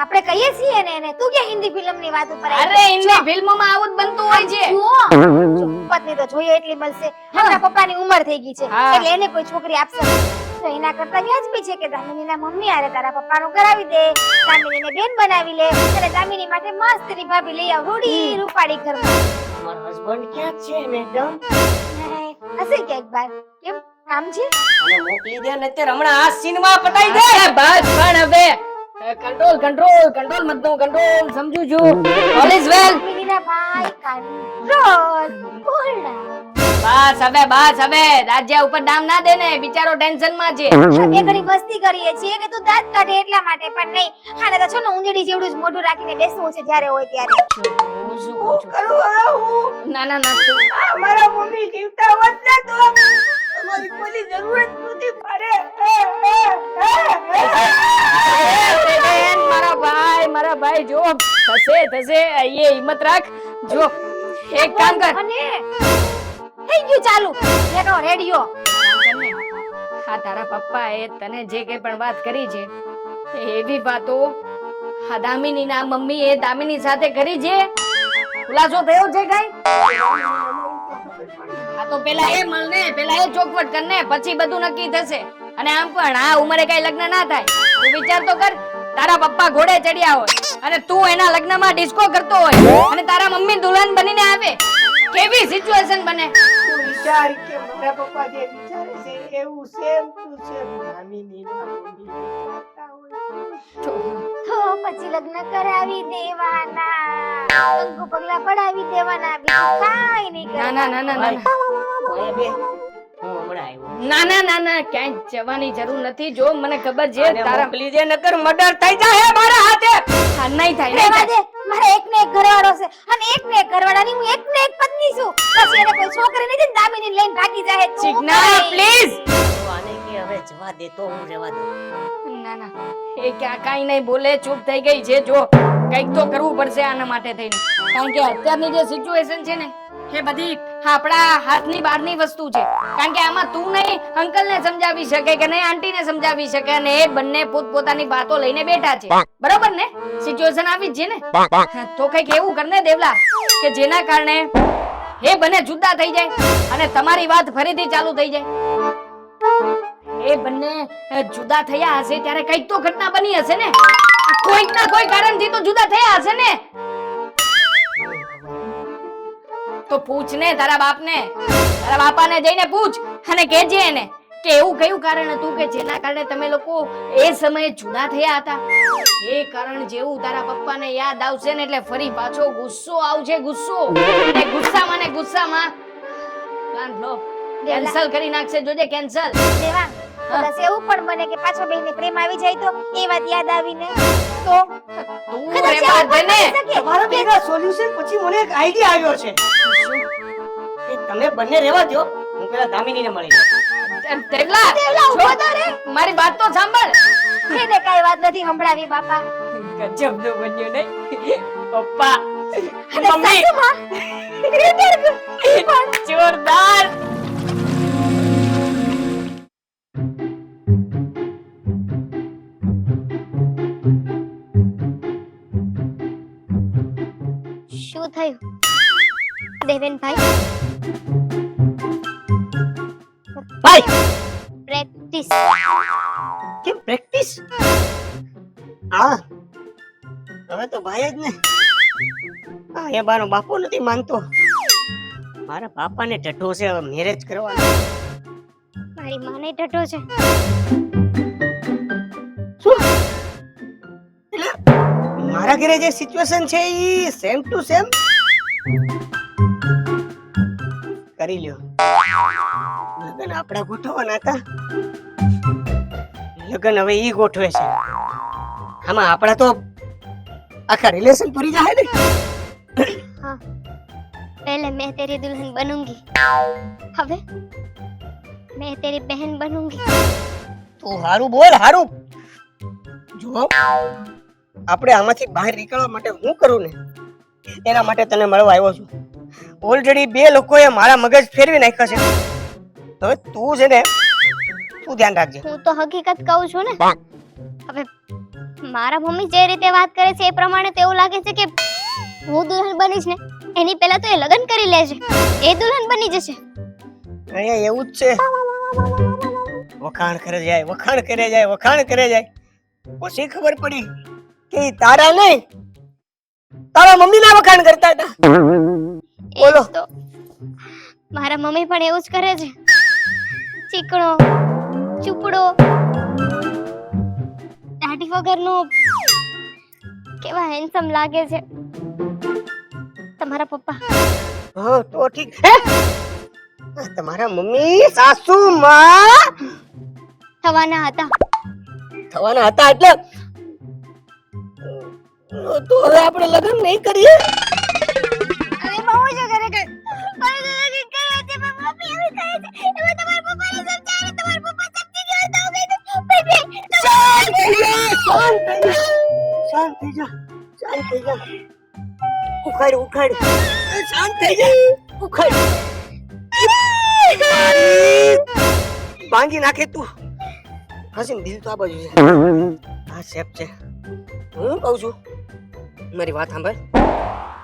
આપણે કહીએ છીએ ને એને તું કે હિન્દી ફિલ્મની વાત ઉપર આવી? અરે હિન્દી ફિલ્મોમાં આવું જ બનતું હોય છે. જો પત્ની તો જોઈએ એટલી મળશે. આપણા પપ્પાની ઉંમર થઈ ગઈ છે હા. એટલે એને કોઈ છોકરી આપશે નહીં. તો એના કરતા વ્યાજબી છે કે દામિનીના મમ્મી આરે તારા પપ્પાનું કરાવી દે, દામિનીને બેન બનાવી લે અને દામિની માટે મસ્તની ભાભી લઈ આવ. રૂડી રૂપાળી ઘરમાં. તમારો હસબન્ડ ક્યાં છે મેડમ? હશે ક્યાંક બાર. કેમ કામ છે? અને મોકલી દે ને તે હમણાં આ સીનમાં પતાઈ દે. અરે બસ પણ હવે કંટ્રોલ મત નો કંટ્રોલ સમજુ છું. All is well. દામિનીના ભાઈ કંટ્રોલ બોલના. બસ હવે રાજ્યા ઉપર દામ ના દે ને, બિચારો ટેન્શન માં છે. બે ઘડી મસ્તી કરીએ છીએ કે તું દાંત કાઢે એટલા માટે પણ નહીં. હાને તો છો ને ઊંધડી જેવડું જ મોઢું રાખીને બેસવું છે જ્યારે હોય ત્યારે. હું શું કહું છું? કરું હું ના મારા મમ્મી જીવતા હોત ને તો તમારી કોઈ જરૂરત નથી પડે. મારા ભાઈ જો થશે એ હિંમત રાખ. જો એક કામ કર. અને થઈ ગયું ચાલુ. લેનો રેડિયો. હા તારા પપ્પા એ તને જે કઈ પણ વાત કરી છે એ એવી વાતો હા દામિની ના મમ્મી એ દામિની સાથે કરી છે. ખુલાસો થયો છે કઈ? હા તો પેલા એ મળને, પેલા એ ચોખવટ કરને, પછી બધું નક્કી થશે. અને આમ પણ આ ઉંમરે કઈ લગ્ન ના થાય. તું વિચાર તો કર, તારા પપ્પા ઘોડે ચડ્યા હોય અને તું એના લગ્નમાં ડિસ્કો કરતો હોય અને તારા મમ્મી દુલ્હન બનીને આવે, કેવી સિચ્યુએશન બને? વિચાર કે મારા પપ્પા જે વિચારે છે એવું સેમ ટુ સેમ દામિનીના મમ્મી વિચારતા હોય. તો પછી લગ્ન કરાવી દેવાના, કંકુ પગલા પડાવી દેવાના, બીજું કાંઈ નહીં કરવાનું. ના ઓય બે હું હમણાં આવ્યો. ના ક્યાંય જવાની જરૂર નથી. જો મને ખબર છે અને તારા મોકલી દે નકર મર્ડર થઈ જાય મારા હાથે. હા, નહીં થાય રહેવા દે. મારે એક ને એક ઘરવાળો છે અને એક ને એક ઘરવાળાની હું એક ને એક પત્ની છું. પછી એને કોઈ છોકરી નથી ને દામિની લઈને ભાગી જાય તો હું ચિકના કરાય. પ્લીઝ. તો આને કે હવે જવા દે તો હું રહેવા દઉં. ના એ ક્યાં કાઈ નહીં બોલે, ચૂપ થઈ ગઈ છે. જો કંઈક તો કરવું પડશે આના માટે થઈને, કારણ કે અત્યારની જે સિચ્યુએશન છે ને એ બધી આપણા હાથની બહારની વસ્તુ છે. કારણ કે આમાં તું નહીં અંકલને સમજાવી શકે કે નહીં આંટીને સમજાવી શકે, અને એ બંને પોતપોતાની વાતો લઈને બેઠા છે. બરોબર ને? સિચ્યુએશન આવી જ છે ને? તો કંઈક એવું કરને દેવલા કે જેના કારણે એ બંને જુદા થઈ જાય અને તમારી વાત ફરીથી ચાલુ થઈ જાય. એ બંને જુદા થયા હશે ત્યારે કઈક તો ઘટના બની હશે ને. કોઈક ના કોઈ કારણથી તો જુદા થયા હશે ને. તો પૂછ ને તારા બાપને, તારા બાપાને જઈને પૂછ અને કહેજે એને કે એવું કયું કારણ હતું કે જેના કારણે તમે લોકો એ સમયે જુદા થયા હતા. એ કારણ જેવું તારા પપ્પાને યાદ આવશે ને એટલે ફરી પાછો ગુસ્સો આવશે, ગુસ્સો. એ ગુસ્સામાં પ્લાન ફ્લોપ કેન્સલ કરી નાખશે, જોજે કેન્સલ. દેવા કદાચ એવું પણ બને કે પાછો બેનને પ્રેમ આવી જાય તો એ વાત યાદ આવીને તો તું કદાચ રે બાર એવું પણ ને બની શકે. તમારા ભેગા સોલ્યુશન પછી મને એક આઈડિયા આવ્યો છે કે તમે બંને રહેવા દો, હું પેલા દામિનીને મળી લઉં. દેવલા ઊભો તો રે. મારી વાત તો સાંભળ. એને કાઈ વાત નથી સંભળાવી બાપા. ગજબ નો બન્યો નહીં પપ્પા અને મમ્મી સાસુમાં જોરદાર. શું થયું દેવેનભાઈ? ભાઈ પ્રેક્ટિસ કેમ પ્રેક્ટિસ? હા હવે તો ભાઈ જ ને. હા એ બાનો બાપો નથી માનતો. મારા બાપાને ટઠો છે હવે મેરેજ કરવાનો. મારી માને ટટો છે. શું? એટલે મારા ઘરે જે સિચ્યુએશન છે ઈ સેમ ટુ સેમ કરી લ્યો. લગન આપડા ગોઠવવાના હતા, લગન હવે ઈ ગોઠવે છે. આમાં આપડા તો આખા રિલેશન પૂરી જાય ને. हाँ पहले मैं तेरी दुल्हन बनूंगी, હવે मैं तेरी बहन बनूंगी. તું હારું બોલ, હારું. જો આપણે આમાંથી બહાર નીકળવા માટે હું કરું ને એના માટે તને મળવા આવ્યો છું. ઓલરેડી 2 લોકોએ મારા મગજ ફેરવી નાખ્યા છે. હવે તું છે ને તું ધ્યાન રાખજે. હું તો હકીકત કહું છું ને. હવે મારા મમ્મી જે રીતે વાત કરે છે એ પ્રમાણે તો એવું લાગે છે કે હું દુલ્હન બનીશ ને એની પહેલા તો એ લગ્ન કરી લેશે, એ દુલ્હન બની જશે. અહીંયા એવું જ છે. વખાણ કરે જાય, વખાણ કરે જાય, વખાણ કરે જાય. પછી ખબર પડી કે ઈ તારા નહીં તારા મમ્મીના વખાણ કરતા હતા. બોલો. એ જ તો મારા મમ્મી પણ એવું જ કરે છે. ચીકણો ચૂપડો દાઢી વગરનો કેવા હેન્ડસમ લાગે છે તમારા પપ્પા. હા તો ઠીક. હે તમારા મમ્મી સાસુ માં થવાના હતા. થવાના હતા એટલે તો હવે આપણે લગ્ન નહીં કરીએ. અરે બહુ જ કરે કે મારે લગન કરવા છે પણ મમ્મી એવી કહે છે. એમાં તમારા પપ્પાને સમજાય ને તમારા પપ્પા સમજી ગયા તો હવે તો શાંત થઈ જા, શાંત થઈ જા. ઉખાડ ઉખાડ, શાંત થઈ જા, ઉખાડ. ભાંગી નાખે તું. હસીન દિલ તો આ બાજુ છે. આ શેપ છે. હું કહું છું મારી વાત સાંભળ.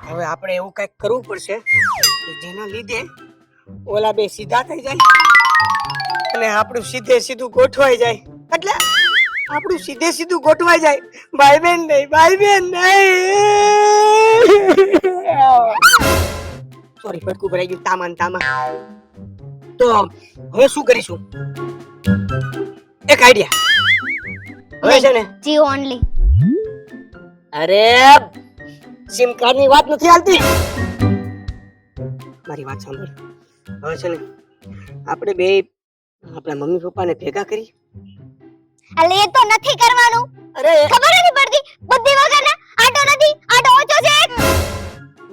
હવે આપણે એવું કઈક કરવું પડશે કે જેના લીધે ઓલા બે સીધા થઈ જાય અને આપણું સીધે સીધું ગોઠવાઈ જાય. એટલે આપણું સીધે સીધું ગોઠવાઈ જાય. ભાઈ બેન નહીં, ભાઈ બેન નહીં. સોરી ફટકું ભરાઈ ગયું તામાં ને તામાં. તો હવે શું કરીશું? એક આઈડિયા હવે છે ને. જીઓ ઓનલી. અરે સિમ કાર્ડ ની વાત નથી હાલતી. મારી વાત સાંભળ. હવે છે ને આપણે બે આપણા મમ્મી પપ્પાને ભેગા કરી. અલે એ તો નથી કરવાનું. અરે ખબર નથી પડતી બુદ્ધિ વગરના. આટો નથી, આટો ઓછો છે.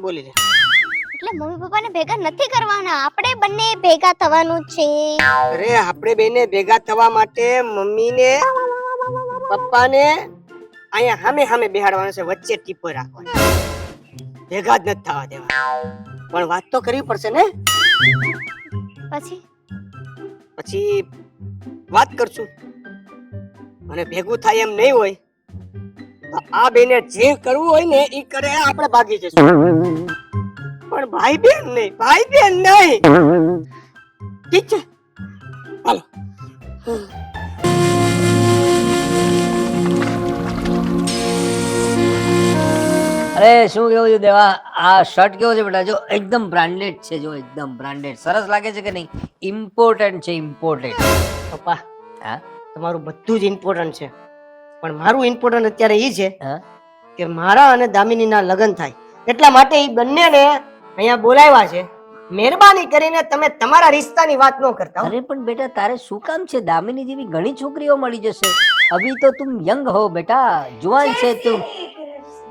બોલી લે. એટલે મમ્મી પપ્પાને ભેગા નથી કરવાના, આપણે બંને ભેગા થવાનું છે. અરે આપણે બેને ભેગા થવા માટે મમ્મીને પપ્પાને અહીંયા સામે સામે બેહાડવાના છે, વચ્ચે ટીપો રાખવાનો. ભેગા જ નથી થવા દેવા. પણ વાત તો કરવી પડશે ને. પછી પછી વાત કરશું અને ભેગું થાય એમ નહીં હોય તો આ બેને જે કરવું હોય ને એ કરે, આપણે ભાગી જશું. પણ ભાઈ બેન નહીં, ભાઈ બેન નહીં. ઠીક છે, હાલો. અરે અરે શું કેવું છે દેવા, આ શર્ટ કેવો છે બેટા? જો એકદમ બ્રાન્ડેડ છે, જો એકદમ બ્રાન્ડેડ. સરસ લાગે છે કે નહીં? ઇમ્પોર્ટન્ટ છે, ઇમ્પોર્ટન્ટ. પપ્પા હા તમારું બધું જ ઇમ્પોર્ટન્ટ છે, પણ મારું ઇમ્પોર્ટન્ટ અત્યારે એ છે હા કે મારા અને દામિનીના લગ્ન થાય, એટલા માટે એ બંનેને અહીંયા બોલાવ્યા છે. મહેરબાની કરીને તમે તમારા રિશ્તાની વાત ન કરતા હો. અરે પણ બેટા તારે શું કામ છે? દામિની જેવી ઘણી છોકરીઓ મળી જશે. અભી તો તું યંગ હો બેટા, જુવાન છે તું.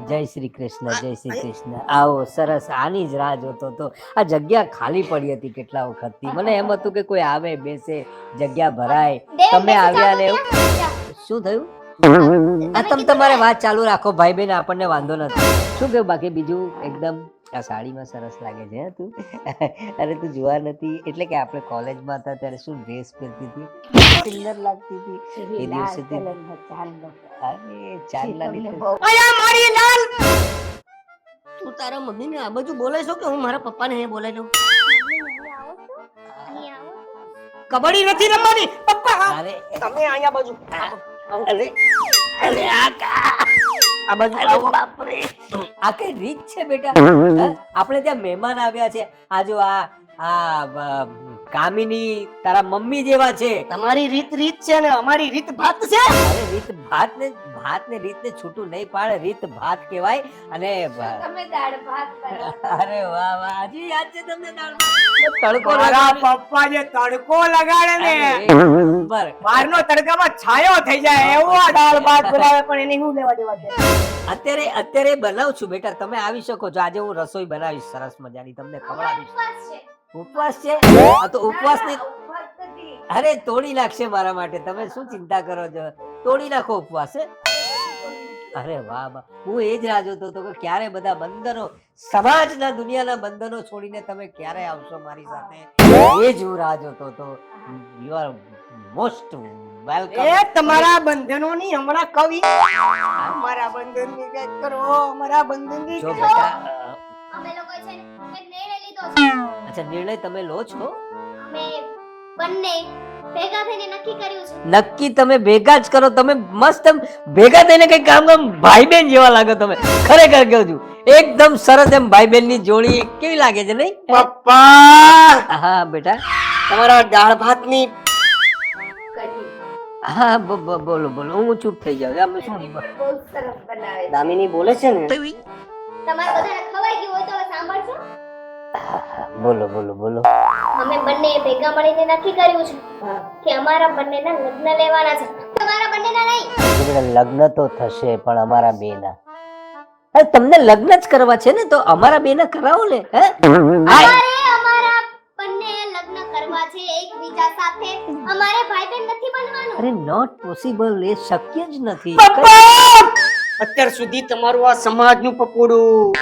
જય શ્રી કૃષ્ણ, જય શ્રી કૃષ્ણ. આવો, સરસ. આની જ રાહ જોતો તો. આ જગ્યા ખાલી પડી હતી કેટલા વખતથી. મને એમ હતું કે કોઈ આવે, બેસે, જગ્યા ભરાય. તમે આવ્યા ને એવું. શું થયું? આ તમે તમારે વાત ચાલુ રાખો ભાઈ બહેન, આપણને વાંધો નથી. શું કહ્યું બાકી બીજું? એકદમ આ સાડીમાં સરસ લાગે છે હે તું. અરે તું જોવા નથી એટલે કે આપણે કોલેજમાં હતા ત્યારે શું ડ્રેસ પહેરતી હતી, સુંદર લાગતી હતી એ દિવસે. અરે ચાંદલાની તો- અહીંયા મારી લાલ, તું તારા મમ્મીને આ બાજુ બોલે છો કે હું મારા પપ્પાને અહીં બોલાવી દઉં? કબડ્ડી નથી રમવાની પપ્પા. અરે તમે અહીંયા બાજુ અરે અરે આ બાજુ અરે આવો. બાપરે, આ કઈ રીત છે બેટા? હા? આપણે ત્યાં મહેમાન આવ્યા છે. આ જો આ કામિની તારા મમ્મી જેવા છે. તમારી રીત રીત છે ને અમારી રીત ભાત છે. અરે રીત ભાત ને રીત ને છૂટું નહીં પાડે, રીત ભાત કહેવાય. અને તમે દાળ ભાત બનાવો. અરે વાહ વાહ, હજી યાદ છે તમને દાળ ભાત? તડકો મારા લગાડો. પપ્પા જે તડકો લગાડે ને, અરે, ઉપર. બહારનો તડકામાં છાયો થઈ જાય એવો આ દાળ ભાત બનાવે, પણ એને શું લેવા દેવા છે? અત્યારે બનાવું છું બેટા, તમે આવી શકો છો. આજે હું રસોઈ બનાવીશ સરસ મજાની, તમને ખવડાવીશ. ઉપવાસ છે? આ તો ઉપવાસ ને ઉપવાસ નથી. અરે તોડી નાખશે મારા માટે. તમે શું ચિંતા કરો છો? તોડી નાખો ઉપવાસ. હે? અરે વાહ વાહ, હું એ જ રાહ જોતો હતો કે ક્યારે બધા બંધનો, સમાજના દુનિયાના બંધનો છોડીને તમે ક્યારે આવશો મારી સાથે. એ જ હું રાહ જોતો હતો. You are most welcome. એ તમારા બંધનોની હમણાં કવિ, અમારા બંધનની કઈક કરો, અમારા બંધનની જો કરો. બેટા અમે લોકોએ છે ને એક નિર્ણય લીધો છે. અચ્છા, નિર્ણય તમે લો છો? અમે બંને ભેગા થઈને નક્કી કર્યું છે. નક્કી તમે ભેગા જ કરો. તમે મસ્ત એમ ભેગા થઈને કઈ કામ ભાઈ બહેન જેવા લાગો તમે. ખરેખર કહું છું, એકદમ સરસ એમ ભાઈ બહેન ની જોડી કેવી લાગે છે નહીં? પપ્પા હા બેટા. તમારા દાળ ભાતની કઢી હા બોલો બોલો, હું ચૂપ થઈ જાઉં. આમ શું બહુ સરસ બનાવે છે. દામિની બોલે છે ને, તમારે બધાને ખવાઈ ગયું હોય તો હવે સાંભળશો. બોલો બોલો બોલો. અમે બંને ભેગા મળીને નક્કી કર્યું છે હા. કે અમારા બંનેના લગ્ન લેવાના છે. તમારા બંનેના નહીં. બેટા લગ્ન તો થશે પણ અમારા બેના. અરે તમને લગ્ન જ કરવા છે ને, તો અમારા બેના કરાવો ને. હે? અમારા બંને લગ્ન કરવા છે એકબીજા સાથે. અમારે ભાઈ બહેન નથી બનવાનું. અરે નોટ પોસિબલ, એ શક્ય જ નથી. અત્યાર સુધી તમારું આ સમાજનું પપોડું,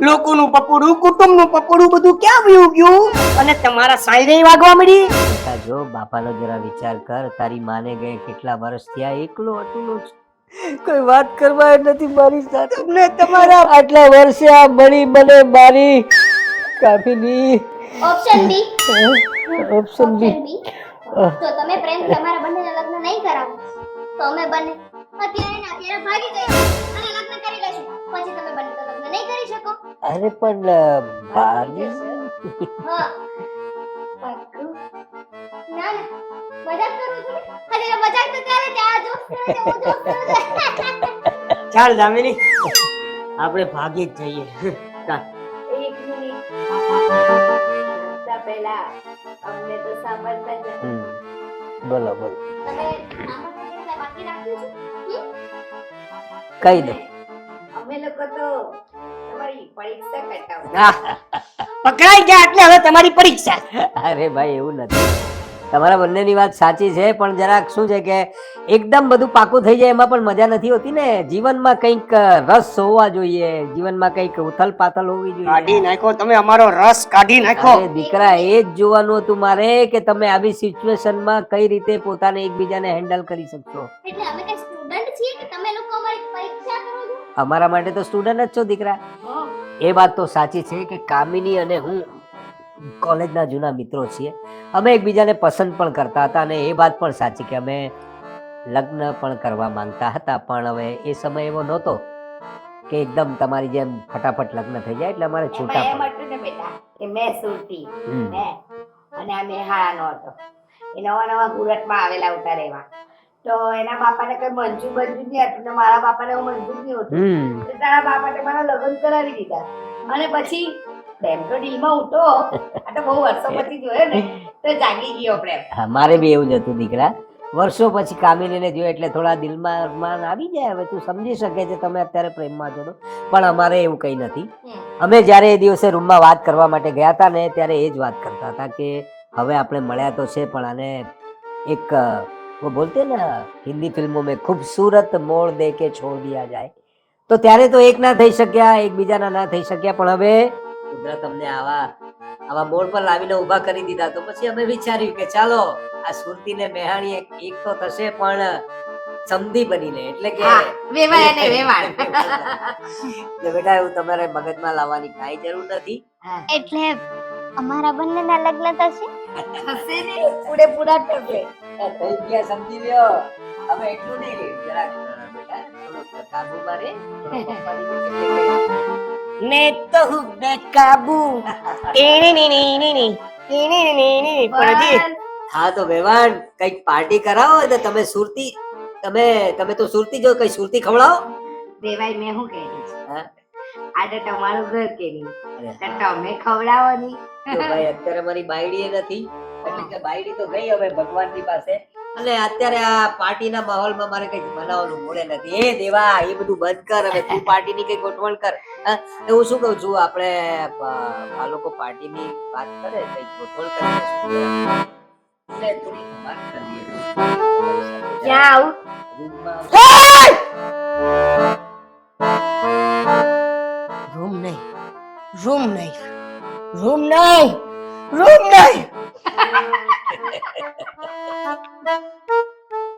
લોકોનું પપોડું, કુટુંબનું પપોડું બધું ક્યાં વયું ગયું? અને તમારા સાયરે વાગવા મળી. બેટા જો બાપાનો જરા વિચાર કર. તારી માને ગયે કેટલા વર્ષ થયા, એકલો અટુલો છું. કોઈ વાત કરવા નથી મારી સાથે. તમને તમારા આટલા વર્ષે આ મળી મને મારી કાફીની. Option B. Option B. તો તમે પ્રેમથી અમારા બંનેના લગ્ન નહીં કરાવો તો અમે બંને અત્યારે ને અત્યારે ભાગી જઈએ અને લગ્ન કરી લઈશું. પછી તમે બંને તો લગ્ન નહીં કરી શકો. અરે પણ ભાગી. હા. પાક્કું? ના ના મજાક કરું છું ને. હજી મજાક તો ચાલે છે. આ જોક કરે છે, હું જોક કરું છું. ચાલ દામિની, આપણે ભાગી જ જઈએ. ચાલ. એક મિનિટ. પહેલા અમને તો સાંભળતા જ નથી. બોલો બોલો, તમે આમાં બાકી રાખ્યું છે. કહી દો. અમે લોકો તો તમારી પરીક્ષા કરતા હોય. હા. પકડાઈ ગયા એટલે હવે તમારી પરીક્ષા. અરે ભાઈ એવું નથી. તમારા બંનેની વાત સાચી છે, પણ જરાક શું છે કે એકદમ બધું પાકું થઈ જાય એમાં પણ મજા નથી હોતી ને. જીવનમાં કંઈક રસ હોવા જોઈએ, જીવનમાં કંઈક ઉથલ પાથલ હોવી કાઢી જોઈએ. નાખો તમે અમારો રસ કાઢી નાખો. અરે દીકરા, એ જ જોવાનું હતું મારે કે તમે આવી સિચ્યુએશનમાં કઈ રીતે પોતાને એકબીજાને હેન્ડલ કરી શકશો. એટલે અમે કઈ સ્ટુડન્ટ છીએ કે તમે લોકો અમારી પરીક્ષા કરો છો? અમારા માટે તો સ્ટુડન્ટ જ છો દીકરા. એ વાત તો સાચી છે કે કામિની અને હું કોલેજના જૂના મિત્રો છીએ. અમે એકબીજાને પસંદ પણ કરતા હતા અને એ વાત પણ સાચી કે અમે લગ્ન પણ કરવા માંગતા હતા, પણ હવે એ સમય એવો નહોતો. કે એકદમ તમારી જેમ ફટાફટ લગ્ન થઈ જાય એટલે અમારે છૂટા એમાં એમ પડે. હતું ને બેટા કે મેં સુરતી હમ. હે અને આ મેહાણાનો હતો એ નવા નવા સુરતમાં આવેલા હતા રહેવા તો એના બાપાને કઈ મંજૂર નહીં હતું ને મારા બાપાને એવું મંજૂર નહીં હતું હમ. તો તારા બાપાને મારા લગ્ન કરાવી દીધા અને પછી પ્રેમ તો દિલમાં ઉઠો આ તો બહુ વર્ષો પછી જોયો ને તો જાગી ગયો પ્રેમ. હા, મારે બી એવું જ હતું દીકરા. વર્ષો પછી કામિનીને જોયો એટલે થોડા દિલમાં અરમાન આવી જાય. હવે તું સમજી શકે છે તમે અત્યારે પ્રેમમાં છો તો. પણ અમારે એવું કંઈ નથી. અમે જ્યારે એ દિવસે રૂમમાં વાત કરવા માટે ગયા હતા ને ત્યારે એ જ વાત કરતા હતા કે હવે આપણે મળ્યા તો છે પણ આને એક वो बोलते हैं ना हिंदी फिल्मों में खूबसूरत मोड़ दे के छोड़ दिया जाए તો ત્યારે તો એક ના થઈ શક્યા એકબીજાના ના થઈ શક્યા પણ હવે કુદરત અમને આવા મોડ પર લાવીને ઊભા કરી દીધા તો પછી અમે વિચાર્યું કે ચાલો આ સુરતી ને મેહાણી એક તો થશે પણ સમધી બનીને એટલે કે હા, વેવાય અને વેવાણ. એટલે બેટા એવું તમારે મગજમાં લાવવાની કાંઈ જરૂર નથી. હા, એટલે અમારા બંનેના લગ્ન થશે થશે ને પૂરેપૂરા થશે. થઈ ગયા સમજી લ્યો. હવે એટલું નહીં જરાક બેટા થોડોક કાબુમાં રહે. થોડો પપ્પાની રીતે मैं तो हूँ बेकाबू પણ હજી હા તો વેવાણ કઈક પાર્ટી કરાવો ને તમે સુરતી તમે તો સુરતી જો કઈ સુરતી ખવડાવો. વેવાય મેં શું કહેતી છું હા? આ તો તમારું ઘર કે નહીં અરે તો તમે ખવડાવો નહીં. જો ભાઈ અત્યારે મારી બાયડી એ નથી એટલે કે બાયડી તો ગઈ હવે ભગવાનની પાસે અને અત્યારે આ પાર્ટીના માહોલમાં મારે કઈ બનાવવાનું મોડે નથી. એ દેવા એ બધું બંધ કર હવે તું પાર્ટીની કઈ ગોઠવણ કર. હા? તો હું શું કહું છું આપણે આ લોકો પાર્ટીની વાત કરે કઈ ગોઠવણ કરે એટલે થોડી વાત કરીએ. ક્યાં આવું? રૂમમાં રૂમ નહીં રૂમ નહીં રૂમ નહીં રૂમ નહીં